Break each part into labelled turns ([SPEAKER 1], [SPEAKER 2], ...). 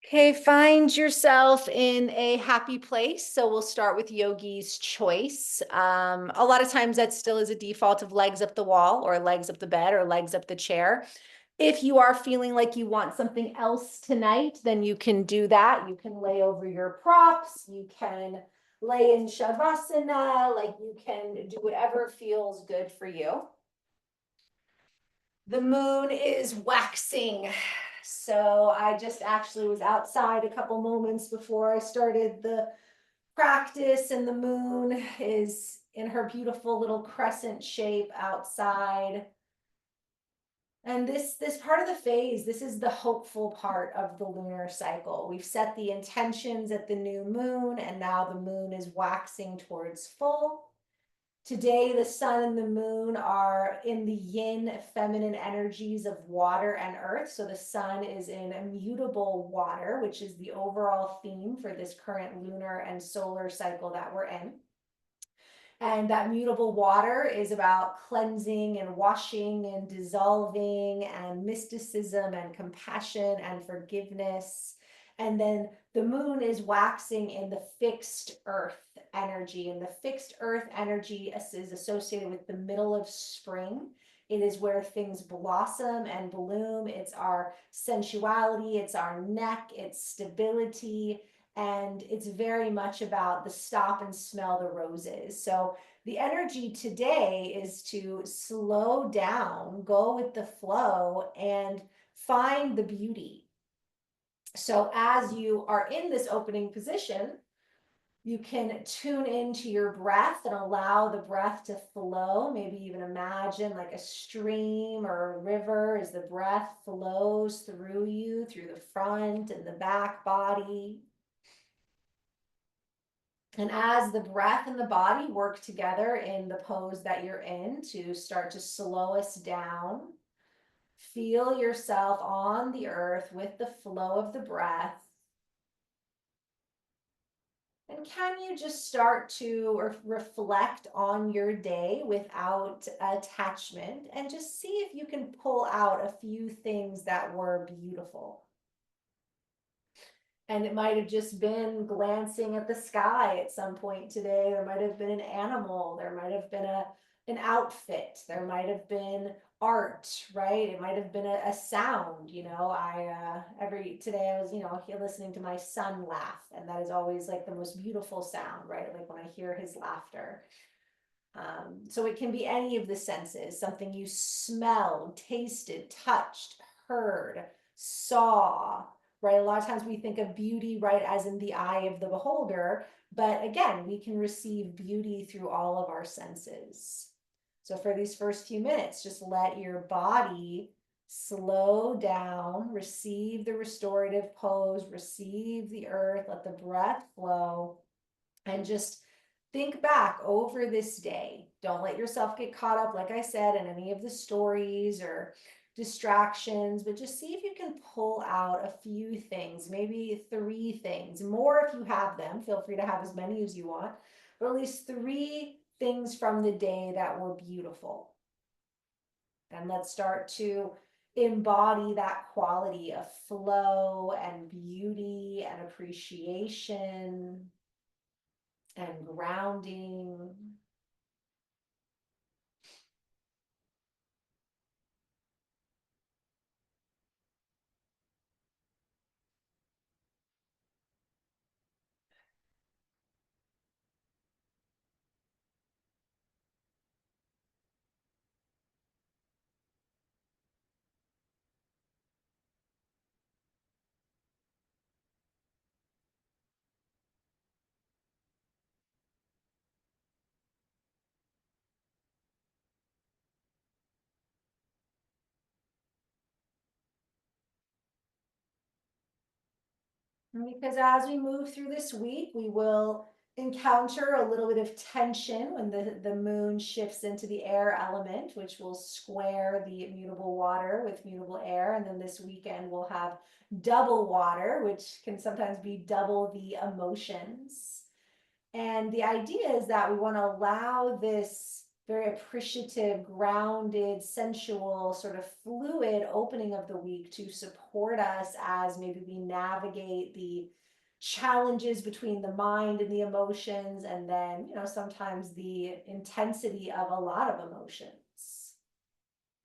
[SPEAKER 1] Okay, find yourself in a happy place. So we'll start with yogi's choice. A lot of times that still is a default of legs up the wall or legs up the bed or legs up the chair. If you are feeling like you want something else tonight, then you can do that. You can lay over your props. You can lay in Shavasana. Like you can do whatever feels good for you. The moon is waxing. So I just actually was outside a couple moments before I started the practice, and the moon is in her beautiful little crescent shape outside. And this part of the phase, this is the hopeful part of the lunar cycle. We've set the intentions at the new moon, and now the moon is waxing towards full. Today, the sun and the moon are in the yin feminine energies of water and earth. So the sun is in immutable water, which is the overall theme for this current lunar and solar cycle that we're in. And that mutable water is about cleansing and washing and dissolving and mysticism and compassion and forgiveness. And then the moon is waxing in the fixed earth energy. And the fixed earth energy is associated with the middle of spring. It is where things blossom and bloom. It's our sensuality, it's our neck, it's stability, and it's very much about the stop and smell the roses. So the energy today is to slow down, go with the flow, and find the beauty. So as you are in this opening position, you can tune into your breath and allow the breath to flow. Maybe even imagine like a stream or a river as the breath flows through you, through the front and the back body. And as the breath and the body work together in the pose that you're in to start to slow us down, feel yourself on the earth with the flow of the breath. And can you just start to reflect on your day without attachment and just see if you can pull out a few things that were beautiful? And it might have just been glancing at the sky at some point today. There might have been an animal. There might have been an outfit. There might have been art, right? It might have been a sound. Every today I was, listening to my son laugh, and that is always like the most beautiful sound, right? Like when I hear his laughter. So it can be any of the senses, something you smelled, tasted, touched, heard, saw, right? A lot of times we think of beauty, right, as in the eye of the beholder, but again, we can receive beauty through all of our senses. So for these first few minutes, just let your body slow down, receive the restorative pose, receive the earth, let the breath flow, and just think back over this day. Don't let yourself get caught up, like I said, in any of the stories or distractions, but just see if you can pull out a few things, maybe 3 things, more if you have them. Feel free to have as many as you want, but at least 3 things from the day that were beautiful. And let's start to embody that quality of flow and beauty and appreciation and grounding. Because as we move through this week, we will encounter a little bit of tension when the moon shifts into the air element, which will square the mutable water with mutable air. And then this weekend we'll have double water, which can sometimes be double the emotions. And the idea is that we want to allow this very appreciative, grounded, sensual, sort of fluid opening of the week to support us as maybe we navigate the challenges between the mind and the emotions, and then, sometimes the intensity of a lot of emotions,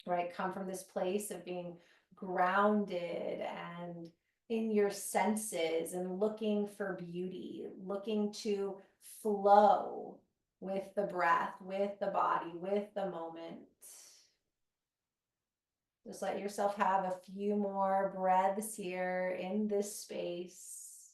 [SPEAKER 1] right? Come from this place of being grounded and in your senses and looking for beauty, looking to flow with the breath, with the body, with the moment. Just let yourself have a few more breaths here in this space,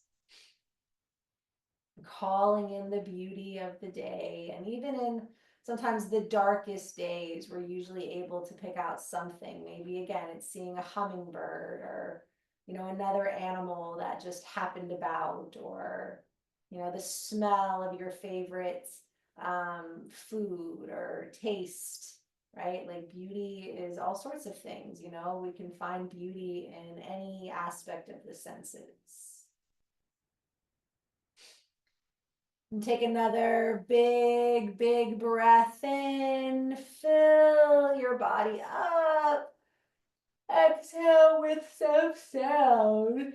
[SPEAKER 1] calling in the beauty of the day. And even in sometimes the darkest days, we're usually able to pick out something. Maybe again, it's seeing a hummingbird, or another animal that just happened about, or the smell of your favorite food or taste, right? Like beauty is all sorts of things. We can find beauty in any aspect of the senses. And take another big, big breath in. Fill your body up. Exhale with some sound.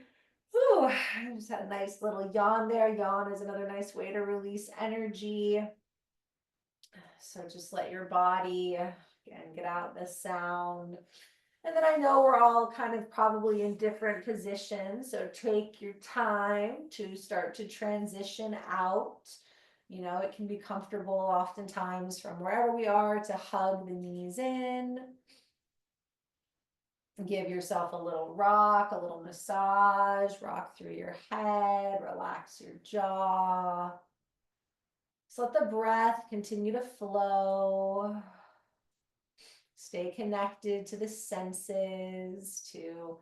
[SPEAKER 1] Ooh, I just had a nice little yawn there. Yawn is another nice way to release energy. So just let your body, again, get out the sound. And then I know we're all kind of probably in different positions, so take your time to start to transition out. It can be comfortable oftentimes from wherever we are to hug the knees in. Give yourself a little rock, a little massage, rock through your head, relax your jaw. So let the breath continue to flow. Stay connected to the senses, to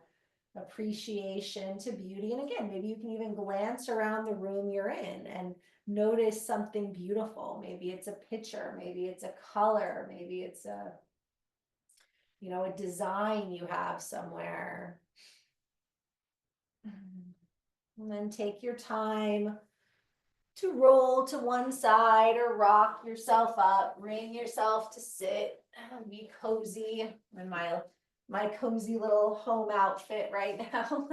[SPEAKER 1] appreciation, to beauty. And again, maybe you can even glance around the room you're in and notice something beautiful. Maybe it's a picture, maybe it's a color, maybe it's a design you have somewhere. And then take your time to roll to one side or rock yourself up, bring yourself to sit, be cozy in my cozy little home outfit right now.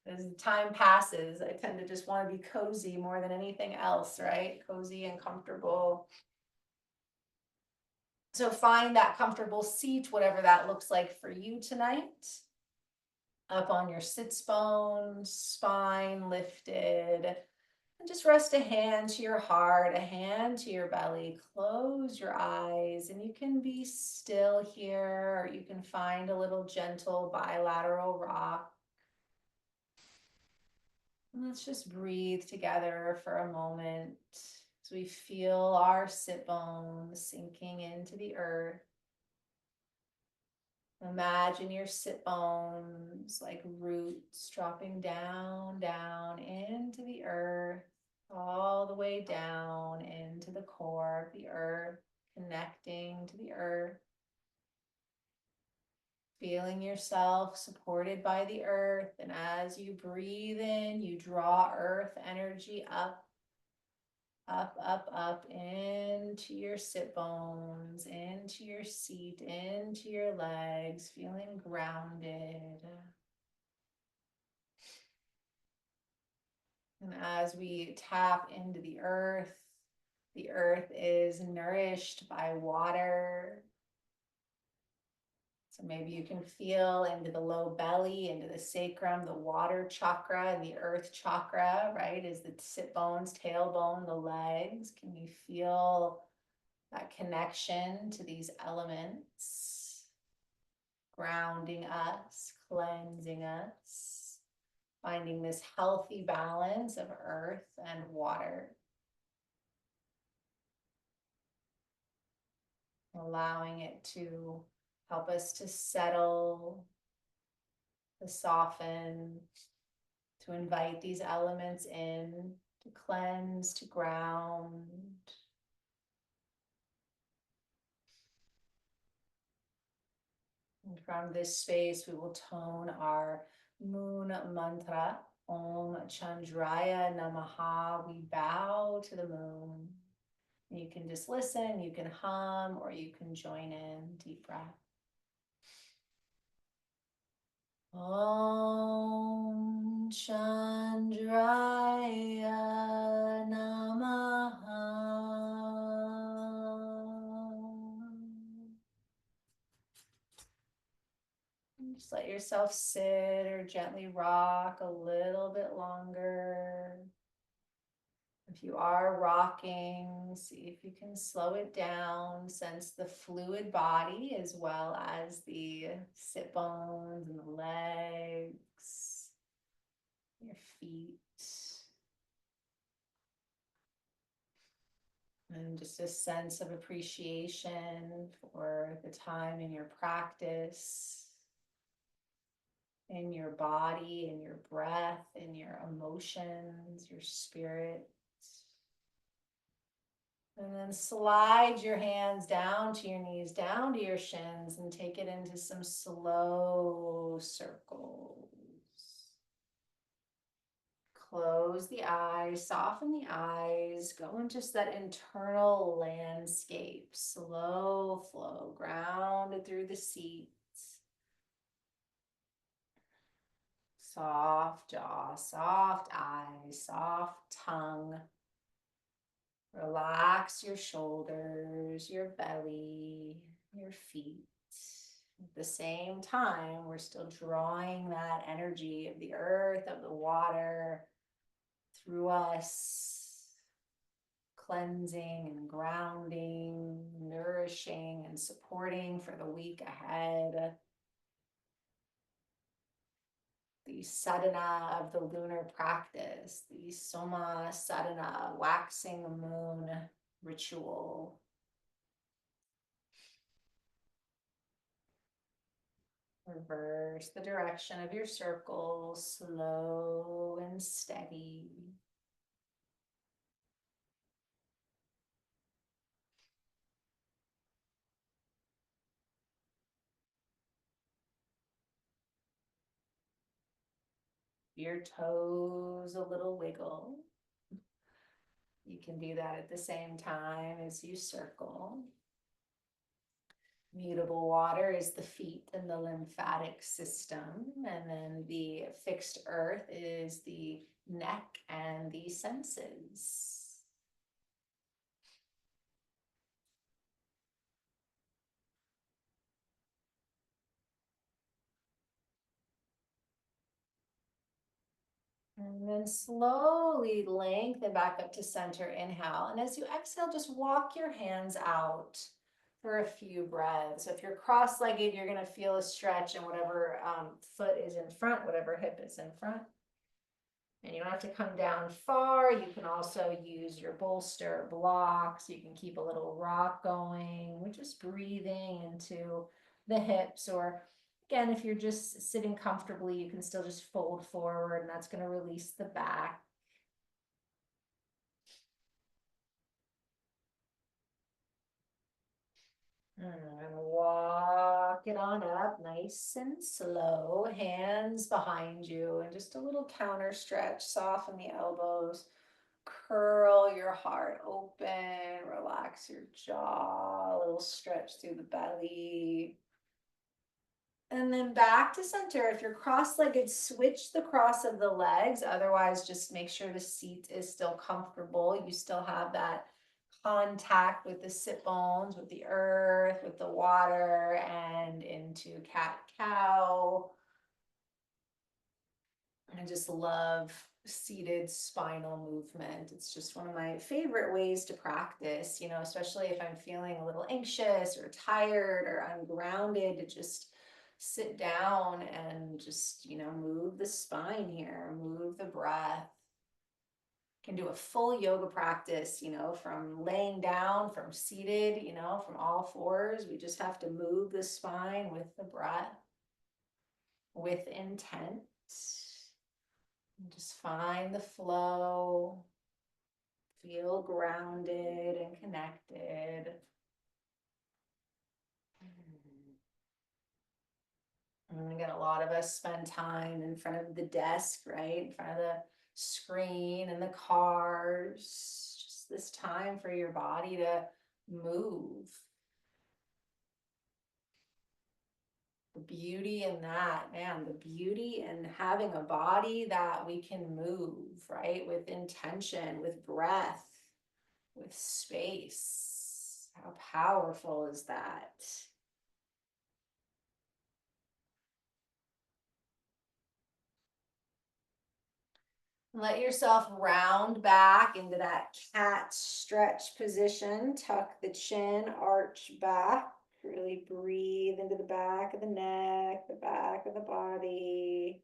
[SPEAKER 1] As time passes, I tend to just want to be cozy more than anything else, right? Cozy and comfortable. So find that comfortable seat, whatever that looks like for you tonight. Up on your sits bones, spine lifted. And just rest a hand to your heart, a hand to your belly. Close your eyes, and you can be still here, or you can find a little gentle bilateral rock. And let's just breathe together for a moment as we feel our sit bones sinking into the earth. Imagine your sit bones like roots dropping down, down into the earth, all the way down into the core of the earth, connecting to the earth. Feeling yourself supported by the earth. And as you breathe in, you draw earth energy up, up, up, up into your sit bones, into your seat, into your legs, feeling grounded. And as we tap into the earth is nourished by water. So maybe you can feel into the low belly, into the sacrum, the water chakra and the earth chakra, right? Is the sit bones, tailbone, the legs. Can you feel that connection to these elements? Grounding us, cleansing us, finding this healthy balance of earth and water. Allowing it to help us to settle, to soften, to invite these elements in, to cleanse, to ground. And from this space, we will tone our moon mantra, Om Chandraya Namaha. We bow to the moon. You can just listen, you can hum, or you can join in. Deep breath. Om Chandraya Namaha. Just let yourself sit or gently rock a little bit longer. If you are rocking, see if you can slow it down, sense the fluid body as well as the sit bones and the legs, your feet. And just a sense of appreciation for the time in your practice, in your body, in your breath, in your emotions, your spirit. And then slide your hands down to your knees, down to your shins, and take it into some slow circles. Close the eyes, soften the eyes, go into just that internal landscape. Slow flow, grounded through the seats. Soft jaw, soft eyes, soft tongue. Relax your shoulders, your belly, your feet. At the same time, we're still drawing that energy of the earth, of the water through us, cleansing and grounding, nourishing and supporting for the week ahead. The sadhana of the lunar practice, the soma sadhana, waxing the moon ritual. Reverse the direction of your circle, slow and steady. Your toes a little wiggle. You can do that at the same time as you circle. Mutable water is the feet and the lymphatic system, and then the fixed earth is the neck and the senses. And then slowly lengthen back up to center, inhale. And as you exhale, just walk your hands out for a few breaths. So if you're cross-legged, you're gonna feel a stretch in whatever foot is in front, whatever hip is in front. And you don't have to come down far. You can also use your bolster blocks. You can keep a little rock going. We're just breathing into the hips, or again, if you're just sitting comfortably, you can still just fold forward, and that's going to release the back. And walk it on up, nice and slow. Hands behind you, and just a little counter stretch. Soften the elbows. Curl your heart open. Relax your jaw. A little stretch through the belly. And then back to center. If you're cross-legged, switch the cross of the legs. Otherwise, just make sure the seat is still comfortable. You still have that contact with the sit bones, with the earth, with the water, and into cat-cow. I just love seated spinal movement. It's just one of my favorite ways to practice, especially if I'm feeling a little anxious or tired or ungrounded, to just sit down and just, move the spine here, move the breath. Can do a full yoga practice, from laying down, from seated, from all fours. We just have to move the spine with the breath, with intent. And just find the flow, feel grounded and connected. And again, a lot of us spend time in front of the desk, right? In front of the screen and the cars, just this time for your body to move. The beauty in that, man, the beauty in having a body that we can move, right? With intention, with breath, with space. How powerful is that? Let yourself round back into that cat stretch position. Tuck the chin, arch back. Really breathe into the back of the neck, the back of the body.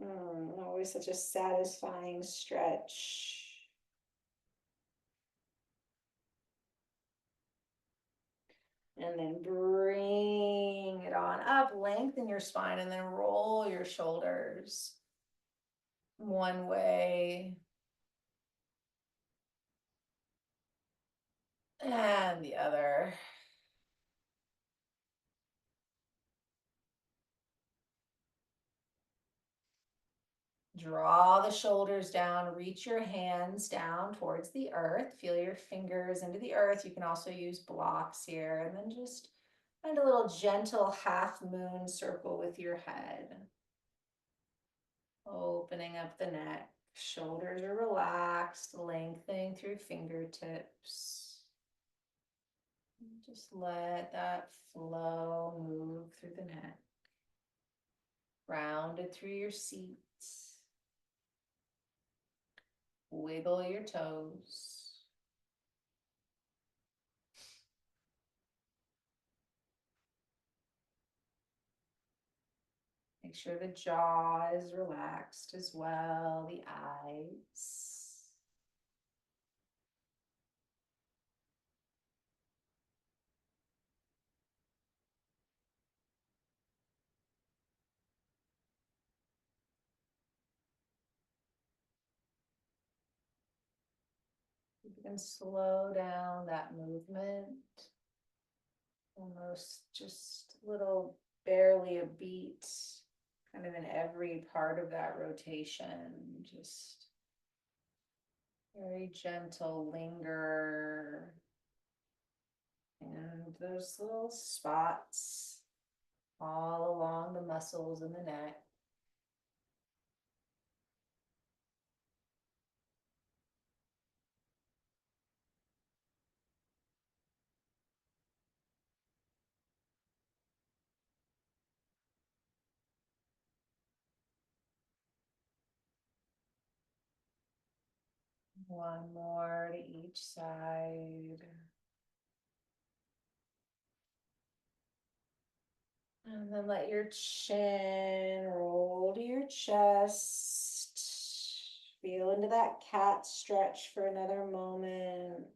[SPEAKER 1] Always such a satisfying stretch. And then bring it on up, lengthen your spine, and then roll your shoulders one way and the other. Draw the shoulders down, reach your hands down towards the earth. Feel your fingers into the earth. You can also use blocks here. And then just find a little gentle half moon circle with your head. Opening up the neck. Shoulders are relaxed, lengthening through fingertips. Just let that flow move through the neck. Rounded through your seat. Wiggle your toes. Make sure the jaw is relaxed as well, the eyes. You can slow down that movement. Almost just a little, barely a beat, kind of in every part of that rotation. Just very gentle linger. And those little spots all along the muscles in the neck. One more to each side. And then let your chin roll to your chest. Feel into that cat stretch for another moment.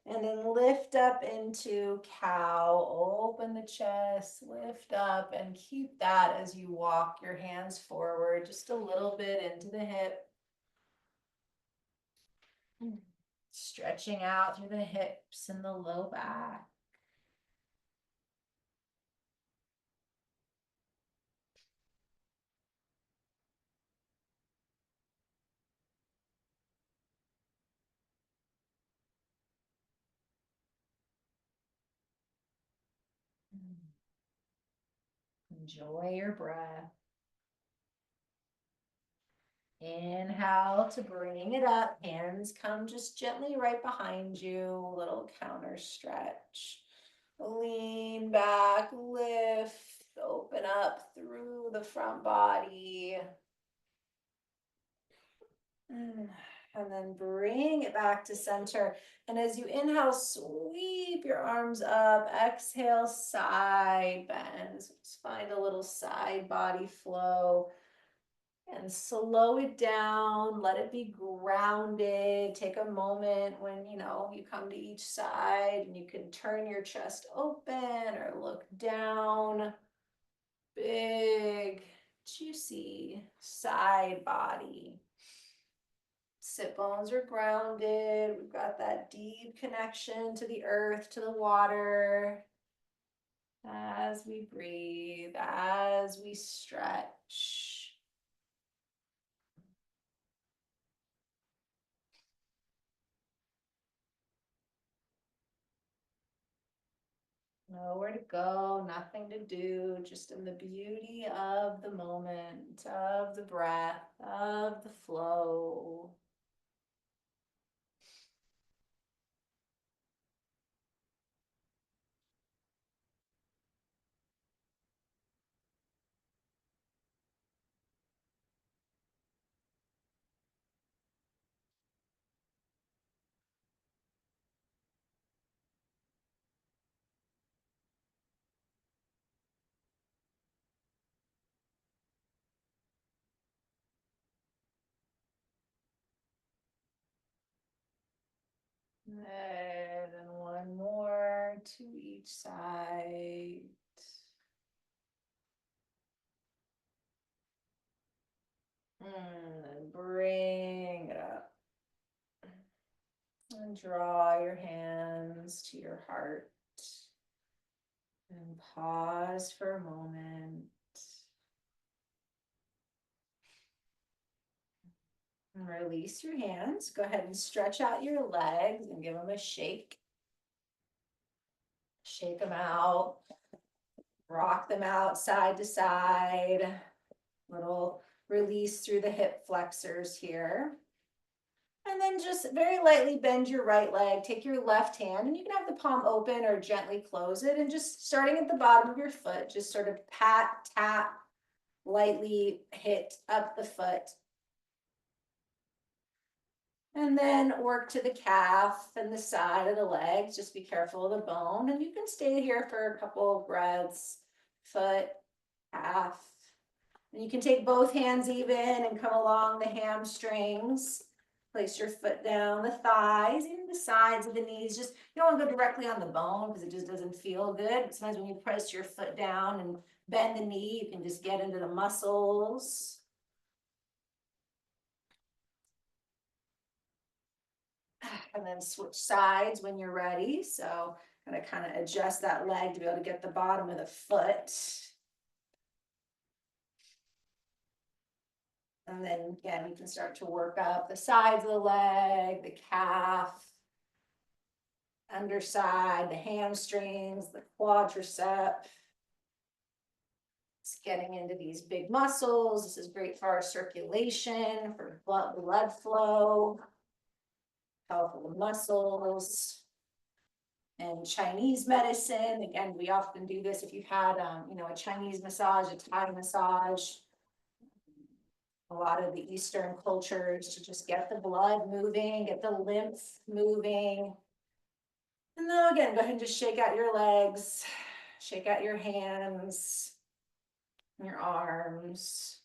[SPEAKER 1] And then lift up into cow. Open the chest, lift up, and keep that as you walk your hands forward just a little bit into the hip. Stretching out through the hips and the low back. Enjoy your breath. Inhale to bring it up. Hands come just gently right behind you. Little counter stretch. Lean back, lift, open up through the front body. And then bring it back to center. And as you inhale, sweep your arms up. Exhale, side bend. So just find a little side body flow. And slow it down, let it be grounded. Take a moment when you come to each side and you can turn your chest open or look down. Big, juicy side body. Sit bones are grounded. We've got that deep connection to the earth, to the water. As we breathe, as we stretch. Nowhere to go, nothing to do, just in the beauty of the moment, of the breath, of the flow. Good, and one more to each side. And bring it up. And draw your hands to your heart. And pause for a moment. And release your hands. Go ahead and stretch out your legs and give them a shake. Shake them out. Rock them out side to side. Little release through the hip flexors here. And then just very lightly bend your right leg. Take your left hand, and you can have the palm open or gently close it. And just starting at the bottom of your foot, just sort of pat, tap, lightly hit up the foot. And then work to the calf and the side of the legs. Just be careful of the bone. And you can stay here for a couple of breaths. Foot, calf. And you can take both hands even and come along the hamstrings. Place your foot down the thighs, even the sides of the knees. Just, you don't want to go directly on the bone because it just doesn't feel good. Sometimes when you press your foot down and bend the knee, you can just get into the muscles. And then switch sides when you're ready. So I'm gonna kind of adjust that leg to be able to get the bottom of the foot. And then again, you can start to work up the sides of the leg, the calf, underside, the hamstrings, the quadricep. It's getting into these big muscles. This is great for our circulation, for blood flow, powerful muscles. And Chinese medicine, again, we often do this if you've had, a Chinese massage, a Thai massage, a lot of the Eastern cultures, to just get the blood moving, get the lymph moving. And then again, go ahead and just shake out your legs, shake out your hands, your arms.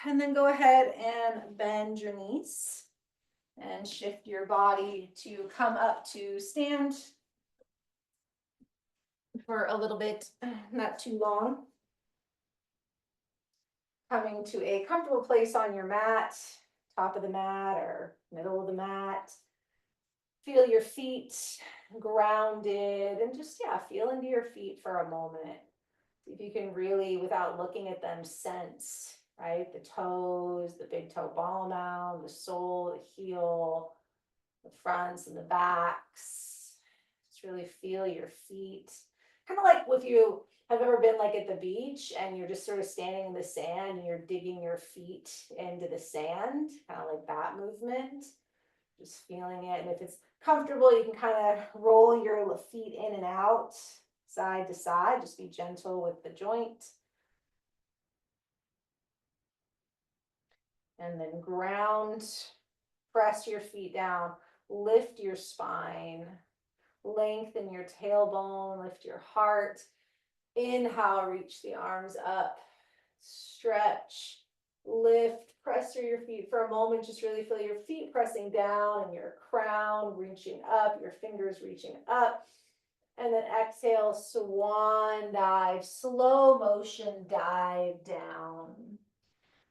[SPEAKER 1] And then go ahead and bend your knees and shift your body to come up to stand for a little bit, not too long. Coming to a comfortable place on your mat, top of the mat or middle of the mat. Feel your feet grounded and just, feel into your feet for a moment. See if you can really, without looking at them, sense, right? The toes, the big toe ball mound, the sole, the heel, the fronts and the backs. Just really feel your feet. Kind of like if you have ever been like at the beach and you're just sort of standing in the sand and you're digging your feet into the sand, kind of like that movement. Just feeling it. And if it's comfortable, you can kind of roll your feet in and out, side to side. Just be gentle with the joint. And then ground, press your feet down, lift your spine, lengthen your tailbone, lift your heart. Inhale, reach the arms up, stretch, lift, press through your feet for a moment. Just really feel your feet pressing down and your crown reaching up, your fingers reaching up. And then exhale, swan dive, slow motion dive down.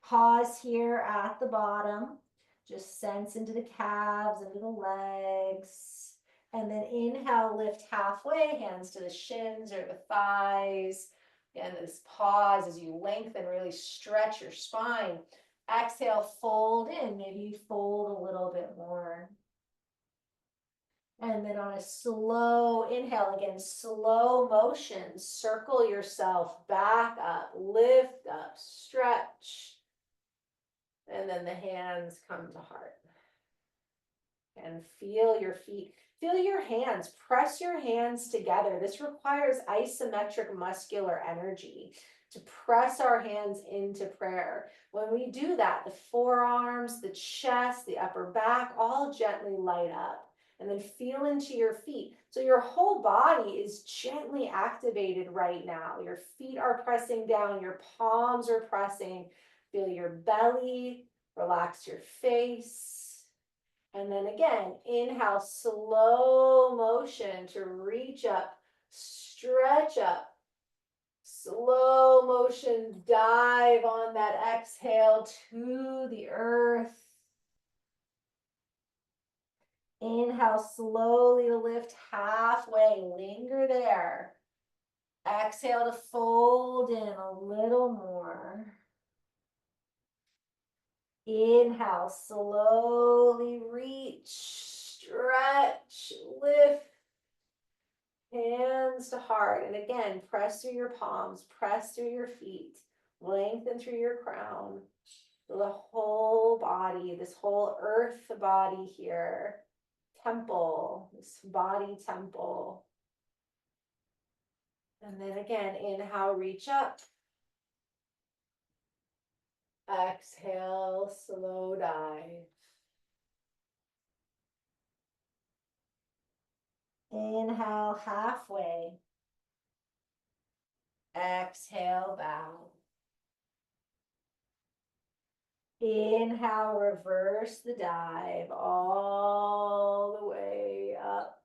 [SPEAKER 1] Pause here at the bottom. Just sense into the calves, into the legs. And then inhale, lift halfway, hands to the shins or the thighs. Again, this pause as you lengthen, really stretch your spine. Exhale, fold in. Maybe you fold a little bit more. And then on a slow inhale, again, slow motion, circle yourself back up, lift up, stretch. And then the hands come to heart. And feel your feet, feel your hands, press your hands together. This requires isometric muscular energy to press our hands into prayer. When we do that, the forearms, the chest, the upper back, all gently light up. And then feel into your feet. So your whole body is gently activated right now. Your feet are pressing down, your palms are pressing. Feel your belly, relax your face. And then again, inhale, slow motion to reach up, stretch up. Slow motion, dive on that exhale to the earth. Inhale slowly to lift halfway, linger there. Exhale to fold in a little more. Inhale, slowly reach, stretch, lift. Hands to heart. And again, press through your palms, press through your feet, lengthen through your crown. The whole body, this whole earth body here, temple, this body temple. And then again, inhale, reach up. Exhale, slow dive. Inhale, halfway. Exhale, bow. Inhale, reverse the dive all the way up.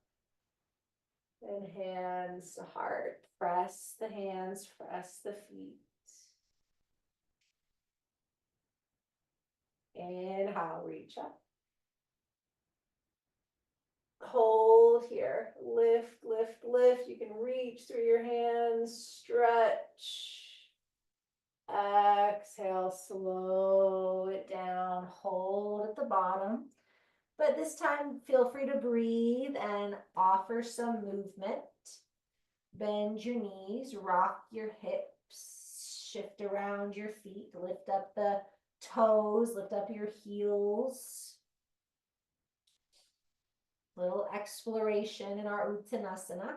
[SPEAKER 1] And hands to heart. Press the hands, press the feet. Inhale, reach up. Hold here. Lift, lift, lift. You can reach through your hands. Stretch. Exhale, slow it down. Hold at the bottom. But this time, feel free to breathe and offer some movement. Bend your knees, rock your hips, shift around your feet, lift up the toes, lift up your heels. Little exploration in our Uttanasana.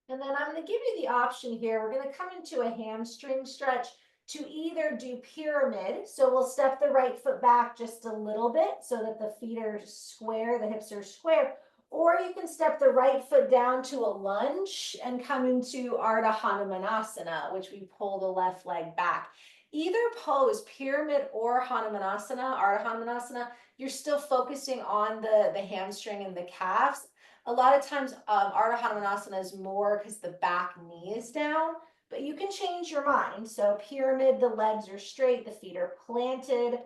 [SPEAKER 1] And then I'm going to give you the option here. We're going to come into a hamstring stretch to either do pyramid. So we'll step the right foot back just a little bit so that the feet are square, the hips are square. Or you can step the right foot down to a lunge and come into Ardha Hanumanasana, which we pull the left leg back. Either pose, pyramid or Hanumanasana, Ardha Hanumanasana, you're still focusing on the hamstring and the calves. A lot of times, Ardha Hanumanasana is more because the back knee is down, but you can change your mind. So pyramid, the legs are straight, the feet are planted.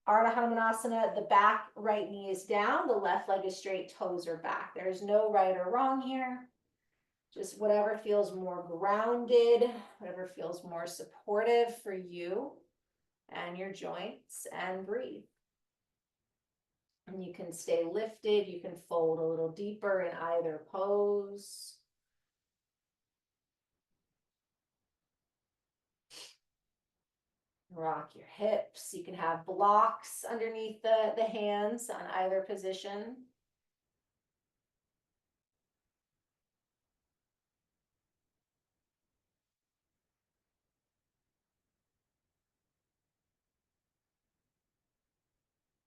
[SPEAKER 1] Ardha Hanumanasana, the back right knee is down, the left leg is straight, toes are back. There's no right or wrong here. Just whatever feels more grounded, whatever feels more supportive for you and your joints, and breathe. And you can stay lifted, you can fold a little deeper in either pose. Rock your hips. You can have blocks underneath the hands on either position.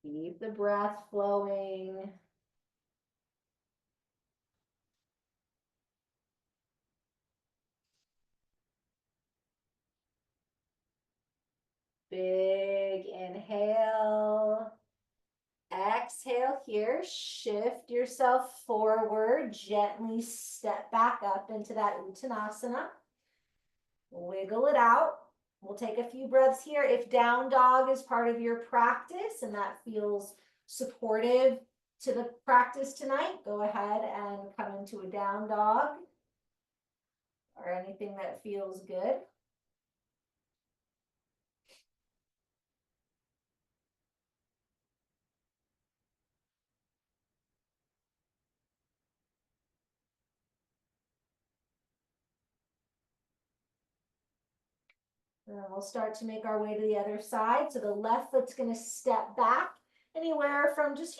[SPEAKER 1] Keep the breath flowing. Big inhale. Exhale here. Shift yourself forward. Gently step back up into that Uttanasana. Wiggle it out. We'll take a few breaths here. If down dog is part of your practice and that feels supportive, to the practice tonight, go ahead and come into a down dog or anything that feels good. And then we'll start to make our way to the other side. So the left foot's going to step back anywhere from just,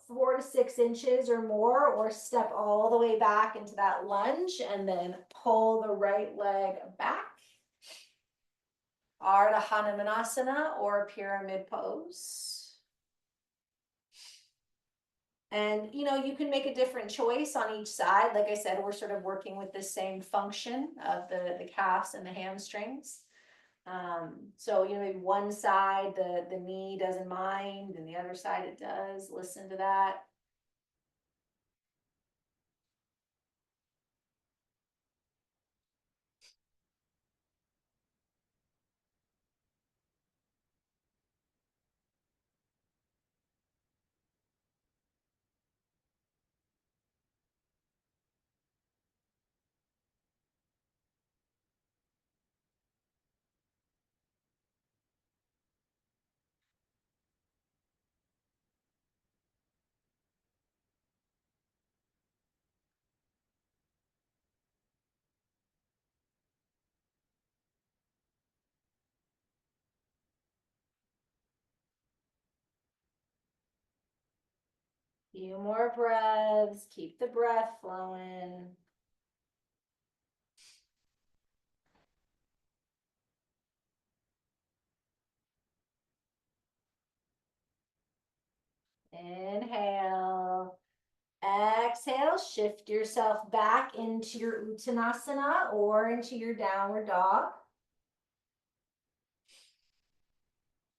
[SPEAKER 1] 4 to 6 inches or more, or step all the way back into that lunge and then pull the right leg back. Ardha Hanumanasana or pyramid pose. And, you can make a different choice on each side. Like I said, we're sort of working with the same function of the calves and the hamstrings. So, maybe one side, the knee doesn't mind, and the other side it does. Listen to that. Few more breaths. Keep the breath flowing. Inhale. Exhale, shift yourself back into your Uttanasana or into your downward dog.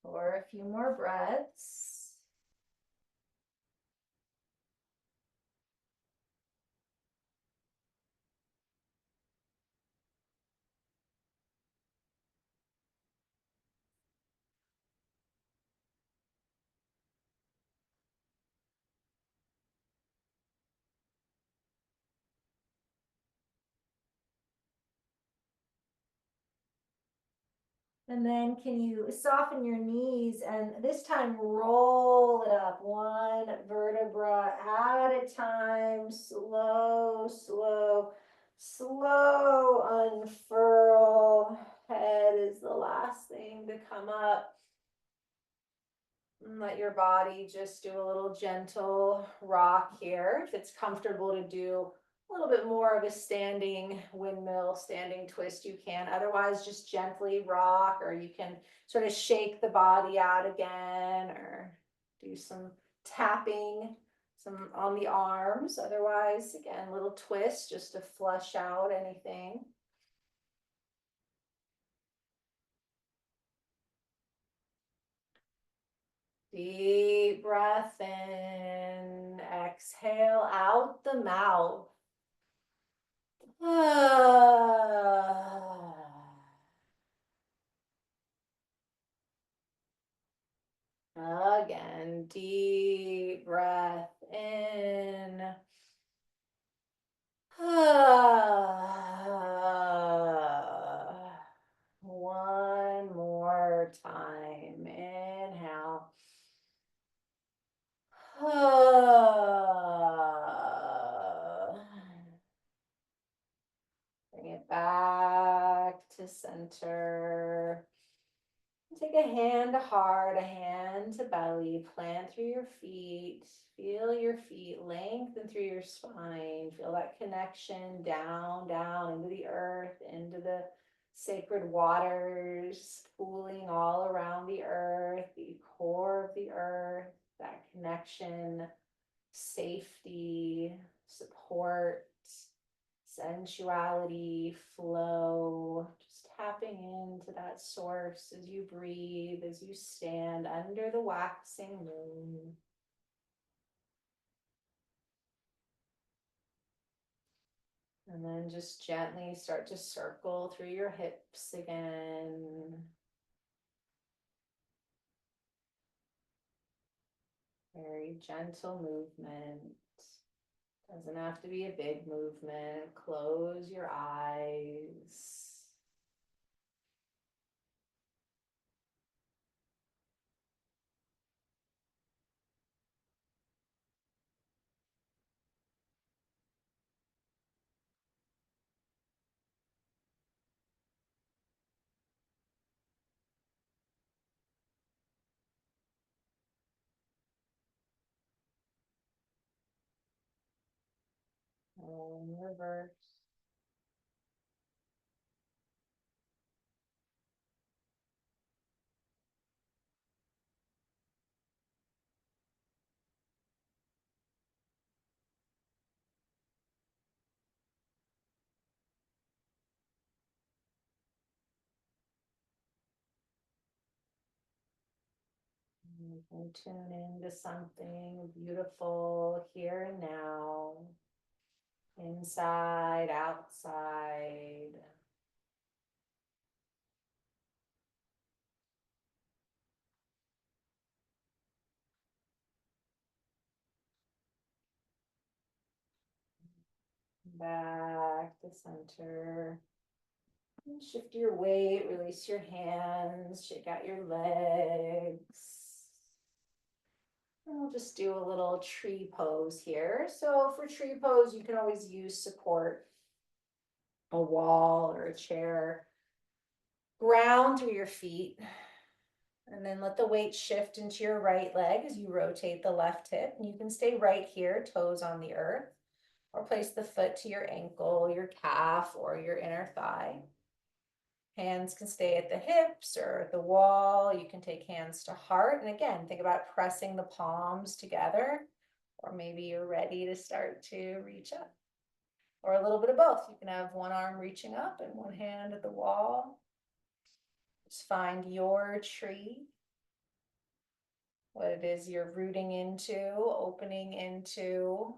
[SPEAKER 1] For a few more breaths. And then can you soften your knees and this time roll it up one vertebra at a time. Slow, slow, slow unfurl. Head is the last thing to come up. And let your body just do a little gentle rock here. If it's comfortable to do a little bit more of a standing windmill, standing twist, you can. Otherwise, just gently rock, or you can sort of shake the body out again, or do some tapping some on the arms. Otherwise, again, little twist just to flush out anything. Deep breath in, exhale out the mouth. Again, deep breath in. One more time. Inhale. Bring it back to center. Take a hand to heart, a hand to belly, plant through your feet. Feel your feet lengthen through your spine. Feel that connection down, down into the earth, into the sacred waters, pooling all around the earth, the core of the earth, that connection, safety, support, sensuality, flow, just tapping into that source as you breathe, as you stand under the waxing moon. And then just gently start to circle through your hips again. Very gentle movement. Doesn't have to be a big movement. Close your eyes. And reverse. You can tune into something beautiful here and now, inside, outside. Back to center. And shift your weight, release your hands, shake out your legs. And we'll just do a little tree pose here. So for tree pose, you can always use support, a wall or a chair. Ground through your feet. And then let the weight shift into your right leg as you rotate the left hip. And you can stay right here, toes on the earth, or place the foot to your ankle, your calf, or your inner thigh. Hands can stay at the hips or at the wall. You can take hands to heart. And again, think about pressing the palms together, or maybe you're ready to start to reach up, or a little bit of both. You can have one arm reaching up and one hand at the wall. Just find your tree, what it is you're rooting into, opening into.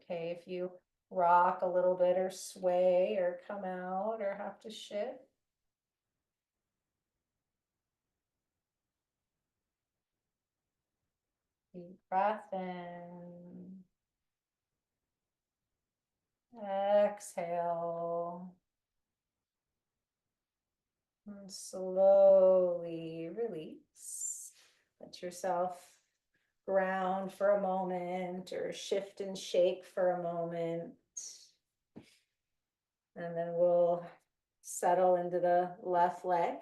[SPEAKER 1] Okay, if you rock a little bit or sway or come out or have to shift. Deep breath in. Exhale. And slowly release. Let yourself ground for a moment or shift and shake for a moment. And then we'll settle into the left leg.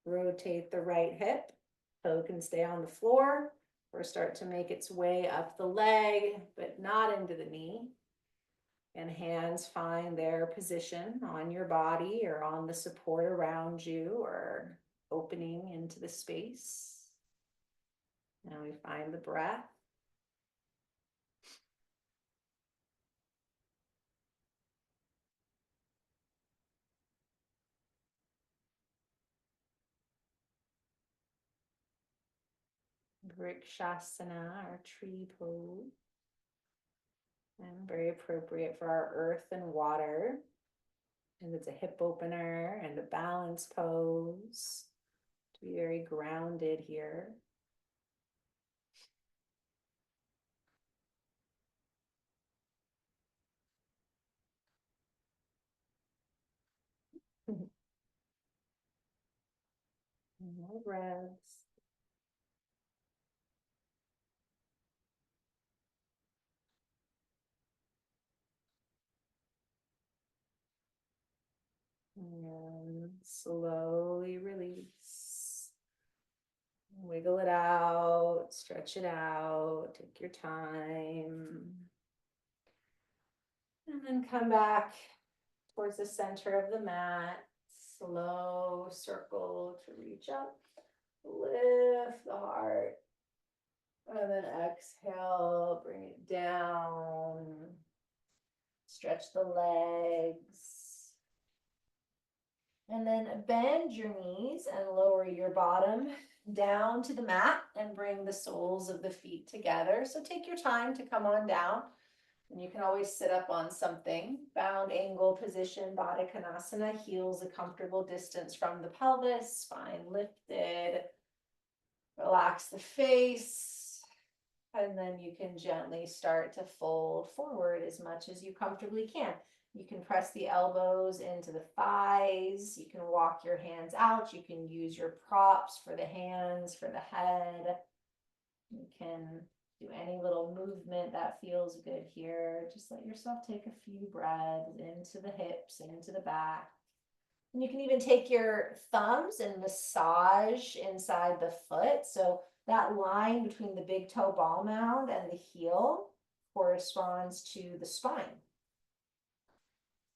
[SPEAKER 1] Rotate the right hip. Toe can stay on the floor or start to make its way up the leg, but not into the knee. And hands find their position on your body or on the support around you or opening into the space. Now we find the breath. Vrikshasana, or tree pose. And very appropriate for our earth and water. And it's a hip opener and a balance pose. To be very grounded here. No breaths. And slowly release. Wiggle it out, stretch it out, take your time. And then come back towards the center of the mat. Slow circle to reach up. Lift the heart. And then exhale, bring it down. Stretch the legs. And then bend your knees and lower your bottom down to the mat and bring the soles of the feet together. So take your time to come on down. And you can always sit up on something. Bound angle position, Baddha Konasana, heels a comfortable distance from the pelvis, spine lifted. Relax the face. And then you can gently start to fold forward as much as you comfortably can. You can press the elbows into the thighs. You can walk your hands out. You can use your props for the hands, for the head. You can do any little movement that feels good here. Just let yourself take a few breaths into the hips, into the back. And you can even take your thumbs and massage inside the foot. So that line between the big toe ball mound and the heel corresponds to the spine.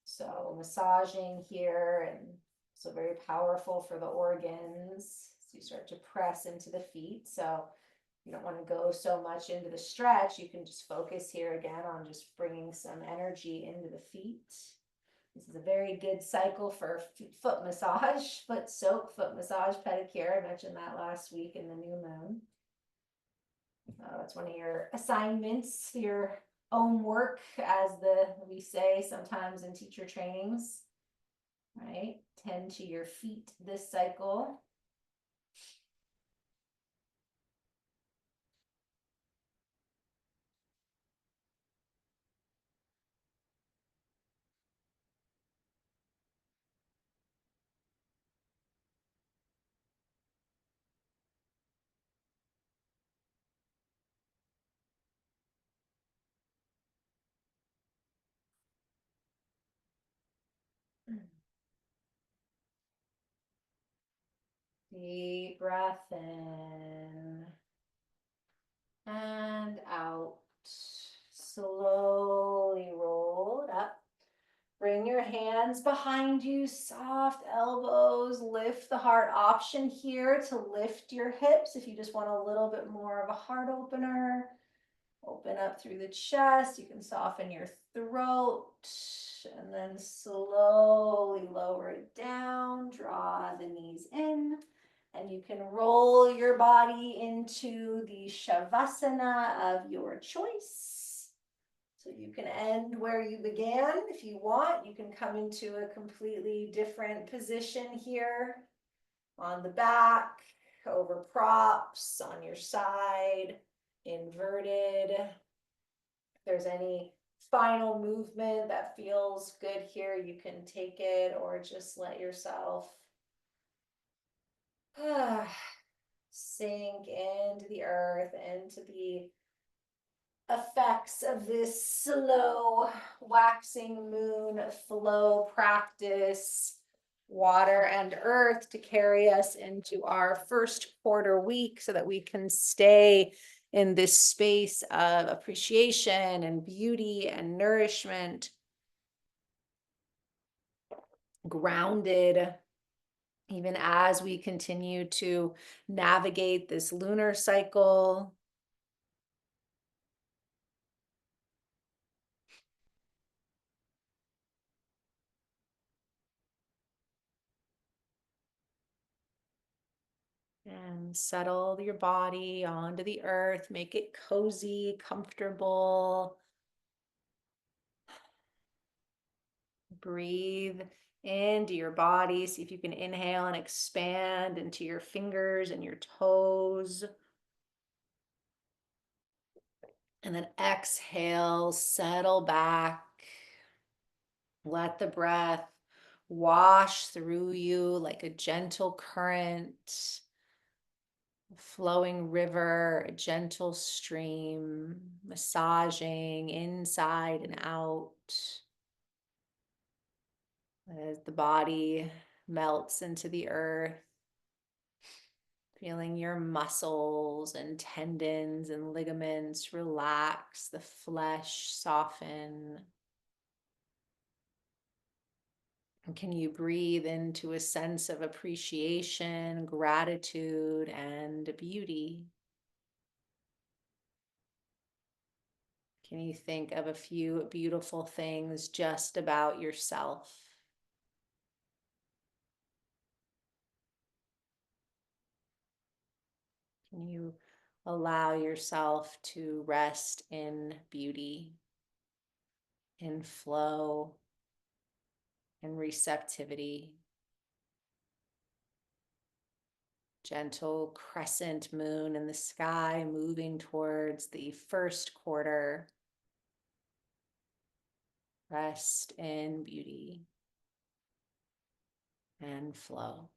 [SPEAKER 1] So massaging here, and so very powerful for the organs. So you start to press into the feet. So you don't want to go so much into the stretch. You can just focus here again on just bringing some energy into the feet. This is a very good cycle for foot massage, foot soak, foot massage, pedicure. I mentioned that last week in the new moon. It's one of your assignments, your own work, as we say sometimes in teacher trainings, right? Tend to your feet this cycle. Deep breath in and out. Slowly roll it up. Bring your hands behind you, soft elbows, lift the heart. Option here to lift your hips if you just want a little bit more of a heart opener. Open up through the chest. You can soften your throat and then slowly lower it down. Draw the knees in. And you can roll your body into the Shavasana of your choice. So you can end where you began if you want. You can come into a completely different position here on the back, over props, on your side, inverted. If there's any final movement that feels good here, you can take it, or just let yourself sink into the earth, into the effects of this slow waxing moon flow practice, water and earth, to carry us into our first quarter week so that we can stay in this space of appreciation and beauty and nourishment, grounded, even as we continue to navigate this lunar cycle. And settle your body onto the earth, make it cozy, comfortable. Breathe into your body. See if you can inhale and expand into your fingers and your toes. And then exhale, settle back. Let the breath wash through you like a gentle current, a flowing river, a gentle stream, massaging inside and out. As the body melts into the earth, feeling your muscles and tendons and ligaments relax, the flesh soften. And can you breathe into a sense of appreciation, gratitude, and beauty? Can you think of a few beautiful things just about yourself? Can you allow yourself to rest in beauty? in flow and receptivity. Gentle crescent moon in the sky moving towards the first quarter. Rest in beauty and flow.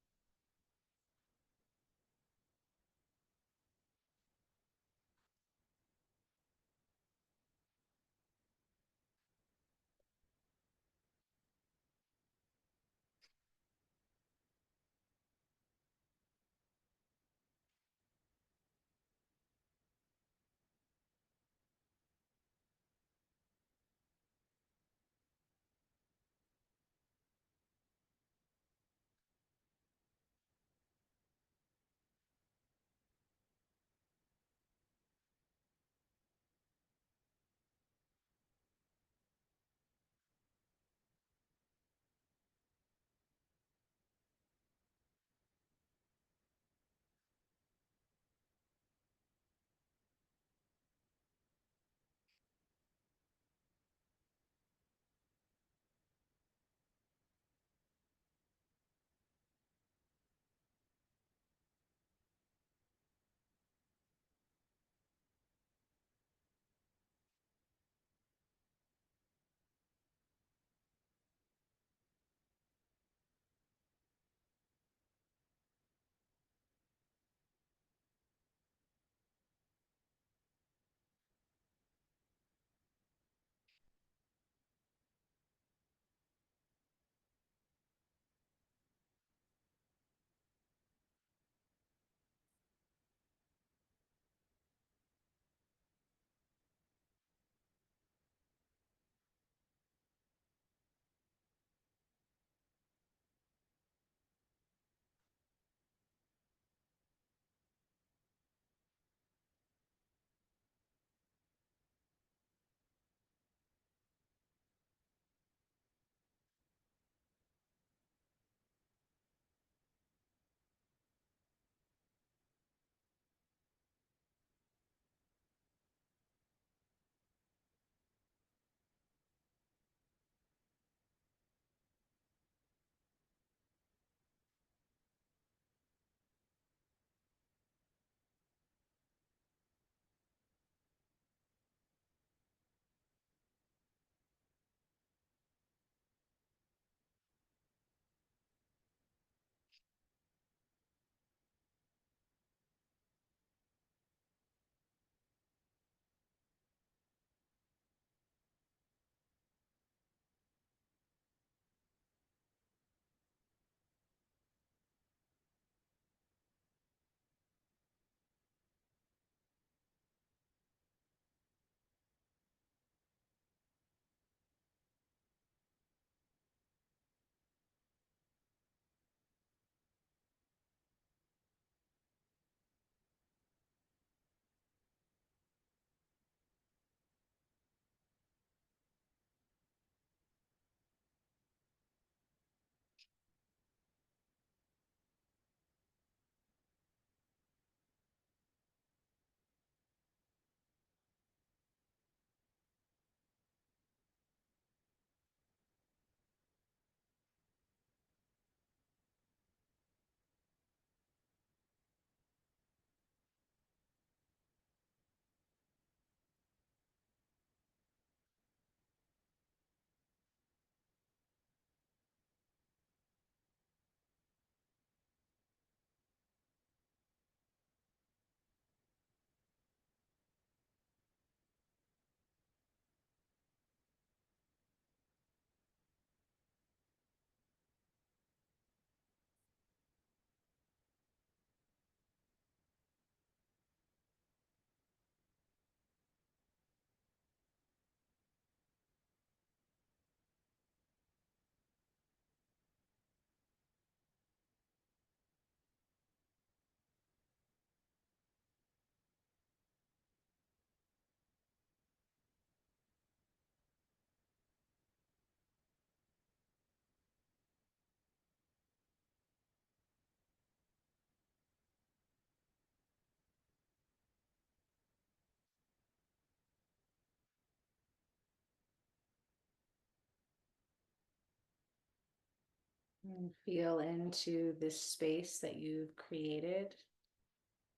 [SPEAKER 2] And feel into this space that you've created,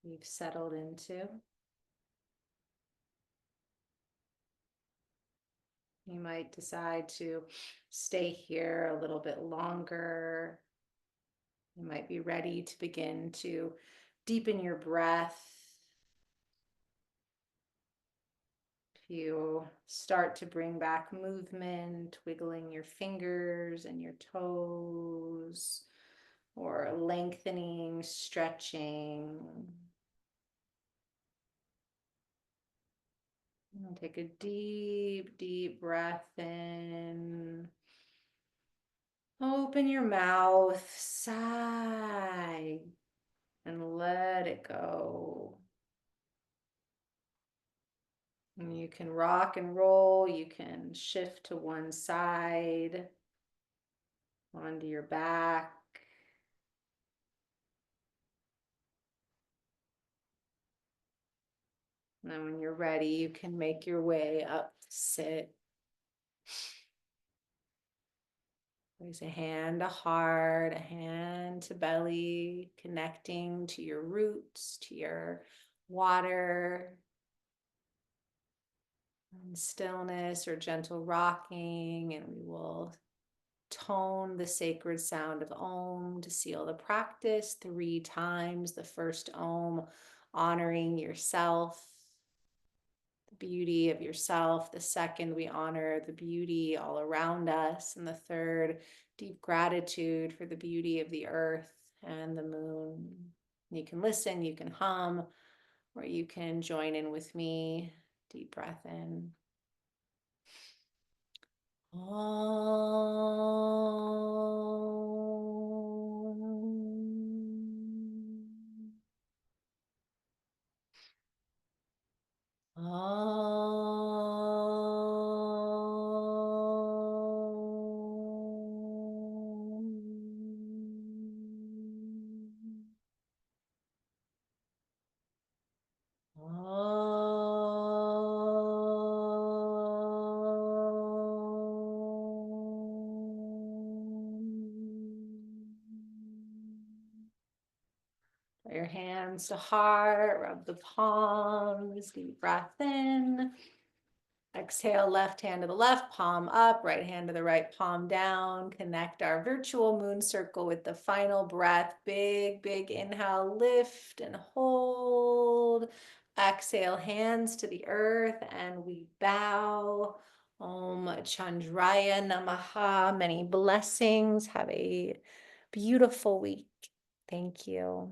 [SPEAKER 2] you've settled into. You might decide to stay here a little bit longer. You might be ready to begin to deepen your breath. If you start to bring back movement, wiggling your fingers and your toes, or lengthening, stretching. And take a deep, deep breath in. Open your mouth, sigh, and let it go. And you can rock and roll. You can shift to one side, onto your back. And then when you're ready, you can make your way up to sit. Raise a hand to heart, a hand to belly, connecting to your roots, to your water, and stillness or gentle rocking. And we will tone the sacred sound of Om to seal the practice 3 times. The first Om, honoring yourself, the beauty of yourself. The second, we honor the beauty all around us. And the third, deep gratitude for the beauty of the earth and the moon. You can listen, you can hum, or you can join in with me. Deep breath in. Put your hands to heart, rub the palms, deep breath in. Exhale, left hand to the left, palm up, right hand to the right, palm down. Connect our virtual moon circle with the final breath. Big, big inhale, lift and hold. Exhale, hands to the earth, and we bow. Om Chandraya Namaha. Many blessings. Have a beautiful week. Thank you.